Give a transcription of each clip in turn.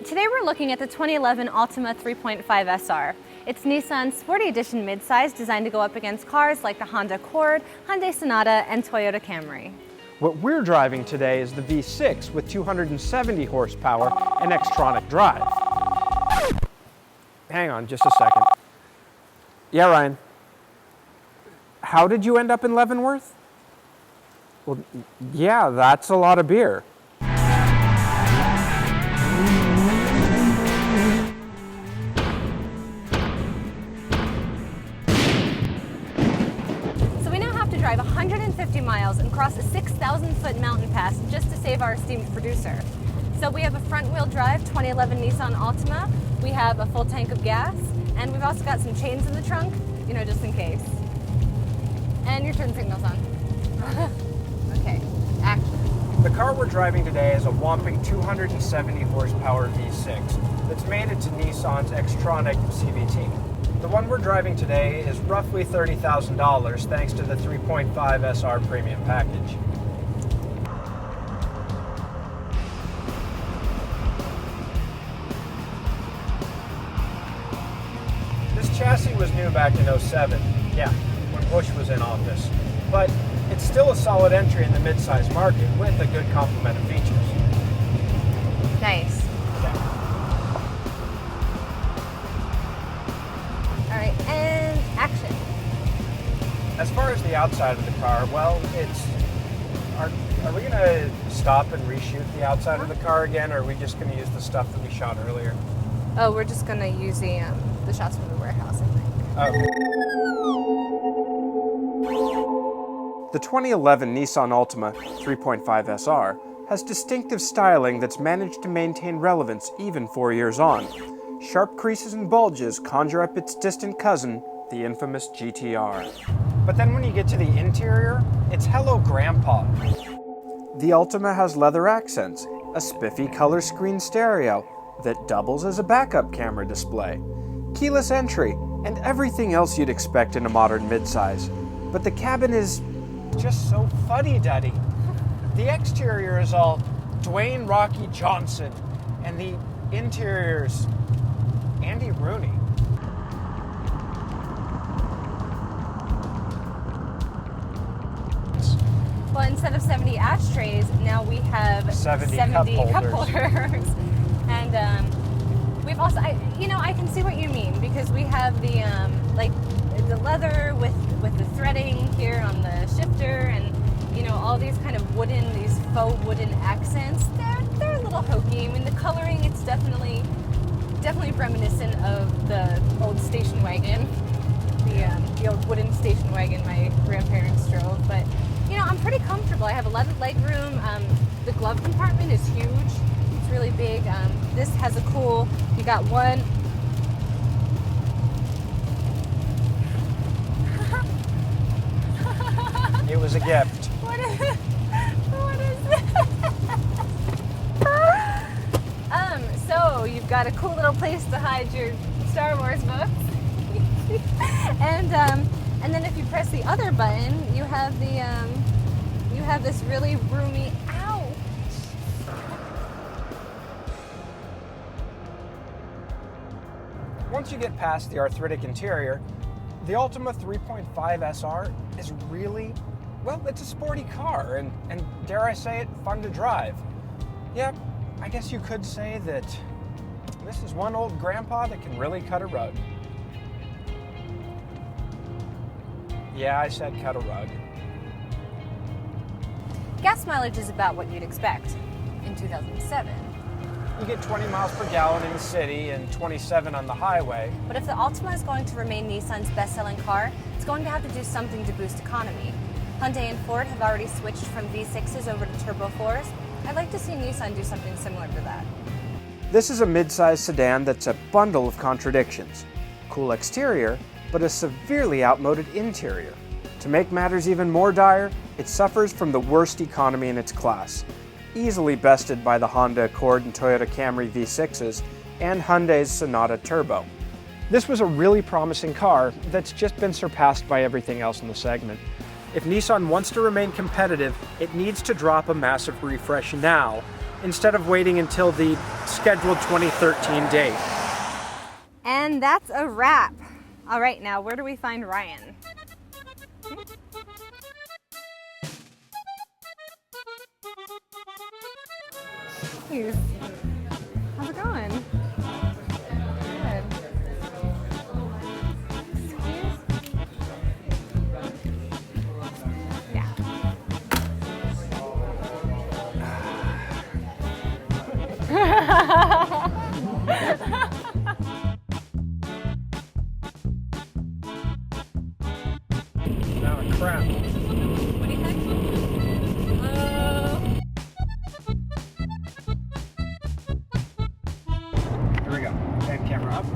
Today we're looking at the 2011 Altima 3.5 SR. It's Nissan's Sporty Edition midsize designed to go up against cars like the Honda Accord, Hyundai Sonata, and Toyota Camry. What we're driving today is the V6 with 270 horsepower and Xtronic drive. Hang on just a second. Yeah, Ryan. How did you end up in Leavenworth? Well, yeah, that's a lot of beer. Drive 150 miles and cross a 6,000-foot mountain pass just to save our esteemed producer. So we have a front-wheel drive 2011 Nissan Altima, we have a full tank of gas, and we've also got some chains in the trunk, you know, just in case. And your turn signal's on. Okay, action. The car we're driving today is a whopping 270 horsepower V6 that's made it to Nissan's Xtronic CVT. The one we're driving today is roughly $30,000 thanks to the 3.5 SR premium package. This chassis was new back in '07, yeah, when Bush was in office, but it's still a solid entry in the midsize market with a good complement of features. Nice. Alright, and action. As far as the outside of the car, well, are we going to stop and reshoot the outside of the car again, or are we just going to use the stuff that we shot earlier? Oh, we're just going to use the shots from the warehouse, I think. Okay. The 2011 Nissan Altima 3.5 SR has distinctive styling that's managed to maintain relevance even 4 years on. Sharp creases and bulges conjure up its distant cousin, the infamous GTR. But then when you get to the interior, it's hello grandpa. The Altima has leather accents, a spiffy color screen stereo that doubles as a backup camera display, keyless entry, and everything else you'd expect in a modern midsize. But the cabin is just so fuddy-duddy. The exterior is all Dwayne Rocky Johnson, and the interior's Andy Rooney. Well, instead of 70 ashtrays, now we have 70 cup holders. And we've also, I can see what you mean, because we have the the leather with the threading here on the shifter, and all these kind of these faux wooden accents. They're a little hokey. I mean, the coloring, it's definitely reminiscent of the old station wagon, the old wooden station wagon my grandparents drove. But I'm pretty comfortable. I have a lot of leg room. The glove compartment is huge. It's really big. This has a cool. You got one. It was a gift. What is it? So you've got a cool little place to hide your Star Wars books, and then if you press the other button, you have this really roomy. Ouch! Once you get past the arthritic interior, the Altima 3.5 SR is really, well, it's a sporty car, and dare I say it, fun to drive. Yeah, I guess you could say that this is one old grandpa that can really cut a rug. Yeah, I said cut a rug. Gas mileage is about what you'd expect in 2007. You get 20 miles per gallon in the city and 27 on the highway. But if the Altima is going to remain Nissan's best-selling car, it's going to have to do something to boost economy. Hyundai and Ford have already switched from V6s over to Turbo 4s. I'd like to see Nissan do something similar to that. This is a mid-size sedan that's a bundle of contradictions. Cool exterior, but a severely outmoded interior. To make matters even more dire, it suffers from the worst economy in its class, easily bested by the Honda Accord and Toyota Camry V6s and Hyundai's Sonata Turbo. This was a really promising car that's just been surpassed by everything else in the segment. If Nissan wants to remain competitive, it needs to drop a massive refresh now instead of waiting until the scheduled 2013 date. And that's a wrap. All right, now where do we find Ryan? Jeez. How's it going? Good. Yeah. Oh, crap. What do you think? Here we go. Head camera up.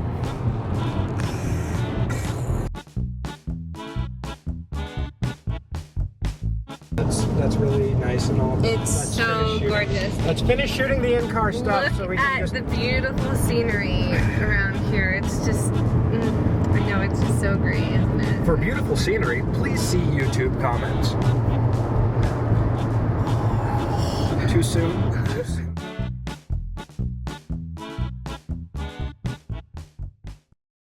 That's really nice and all. It's Let's so finish shooting. gorgeous. Let's finish shooting the in-car stuff Look so we can at just... the beautiful scenery around here. It's just, I know, it's just so great, isn't it? For beautiful scenery, please see YouTube comments. Too soon?